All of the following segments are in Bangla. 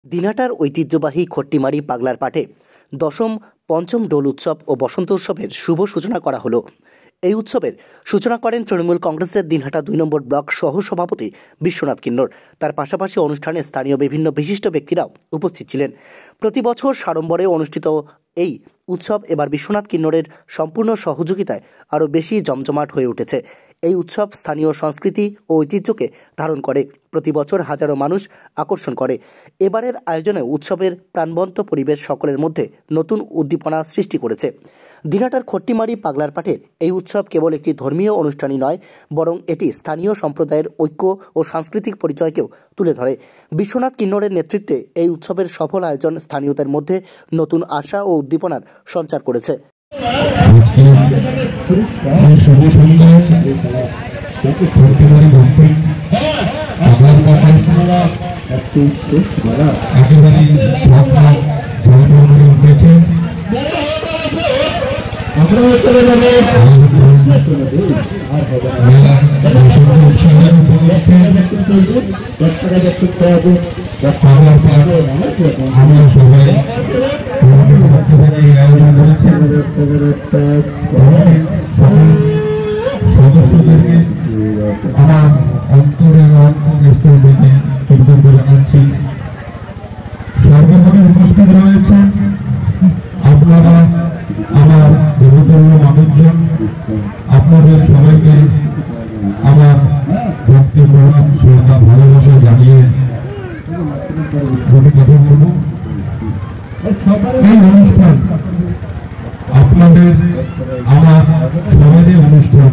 দিনহাটার ঐতিহ্যবাহী খট্টিমারি পাগলার পাটে দশম পঞ্চম দোল উৎসব ও বসন্ত উৎসবের শুভ সূচনা করা হলো। এই উৎসবের সূচনা করেন তৃণমূল কংগ্রেসের দিনহাটা ২ নম্বর ব্লক সহ সভাপতি বিশ্বনাথ কিন্নর। তার পাশাপাশি অনুষ্ঠানে স্থানীয় বিভিন্ন বিশিষ্ট ব্যক্তিরাও উপস্থিত ছিলেন। প্রতি বছর সাড়ম্বরে অনুষ্ঠিত এই উৎসব এবার বিশ্বনাথ কিন্নরের সম্পূর্ণ সহযোগিতায় আরও বেশি জমজমাট হয়ে উঠেছে। এই উৎসব স্থানীয় সংস্কৃতি ও ঐতিহ্যকে ধারণ করে, প্রতি বছর হাজারো মানুষ আকর্ষণ করে। এবারের আয়োজনে উৎসবের প্রাণবন্ত পরিবেশ সকলের মধ্যে নতুন উদ্দীপনা সৃষ্টি করেছে। দিনহাটার খট্টিমারি পাগলার পাটের এই উৎসব কেবল একটি ধর্মীয় অনুষ্ঠানই নয়, বরং এটি স্থানীয় সম্প্রদায়ের ঐক্য ও সাংস্কৃতিক পরিচয়কেও তুলে ধরে। বিশ্বনাথ কিন্নরের নেতৃত্বে এই উৎসবের সফল আয়োজন স্থানীয়দের মধ্যে নতুন আশা ও উদ্দীপনার সঞ্চার করেছে। সদস্যদেরকে আমার অন্তরের অন্তঃস্থল থেকে কৃতজ্ঞতা জানাচ্ছি। সর্বোপরি উপস্থিত রয়েছেন আপনারা, আমার দেবতুল্য মানুষজন। আপনাদের সবাইকে আমার ভক্তি প্রণাম শ্রদ্ধা ভালোবাসা জানিয়ে দুটি কথা বলব। এই অনুষ্ঠান আপনাদের আমার সবারই অনুষ্ঠান।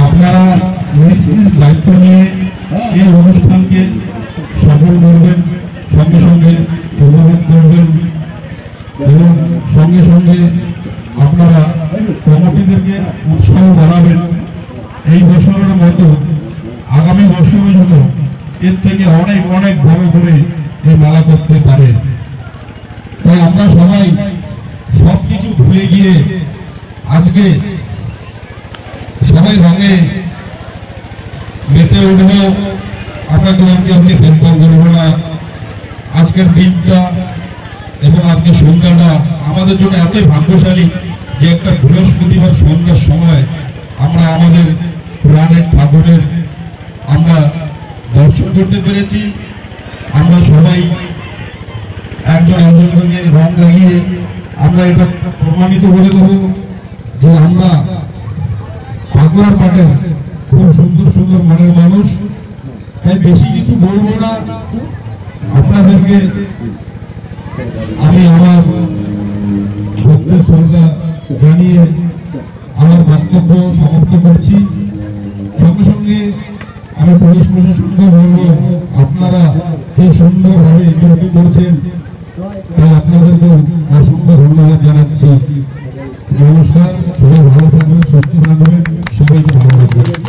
আপনারা নিজ নিজ দায়িত্ব নিয়ে এই অনুষ্ঠানকে সফল করবেন, সঙ্গে সঙ্গে উপভোগ করবেন এবং সঙ্গে সঙ্গে আপনারা কমিটিদেরকে উৎসাহ বাড়াবেন। এই বছরের মতো আগামী বছরের জন্য এর থেকে অনেক অনেক বড় করে এই মেলা করতে পারে। তাই আমরা সবাই সবকিছু ভুলে গিয়ে আজকে সবাই রঙে মেতে উঠব। আপনাকে আপনি ভেদভাব করব না। আজকের দিনটা এবং আজকে সন্ধ্যাটা আমাদের জন্য এতই ভাগ্যশালী যে একটা বৃহস্পতিবার সন্ধ্যার সময় আমরা আমাদের প্রাণের ঠাকুরের আমরা দর্শন করতে পেরেছি। আমরা সবাই একজন একজনকে রং লাগিয়ে আমরা এটা প্রমাণিত করে দেব যে আমরা পাগলার পাটের খুব সুন্দর সুন্দর মনের মানুষ। তাই বেশি কিছু বলবো না, আপনাদেরকে আমি আমার ভক্তি শ্রদ্ধা জানিয়ে আমার বক্তব্য সমাপ্ত করছি। সঙ্গে সঙ্গে আমি পুলিশ প্রশাসনকে বলবো, আপনারা যে সুন্দরভাবে এগুলো করছেন তাই আপনাদেরকে অসংখ্য ধন্যবাদ জানাচ্ছি। নমস্কার, সবাই ভালো থাকবেন, সুস্থ থাকবেন, সবাইকে ভালো রাখবেন।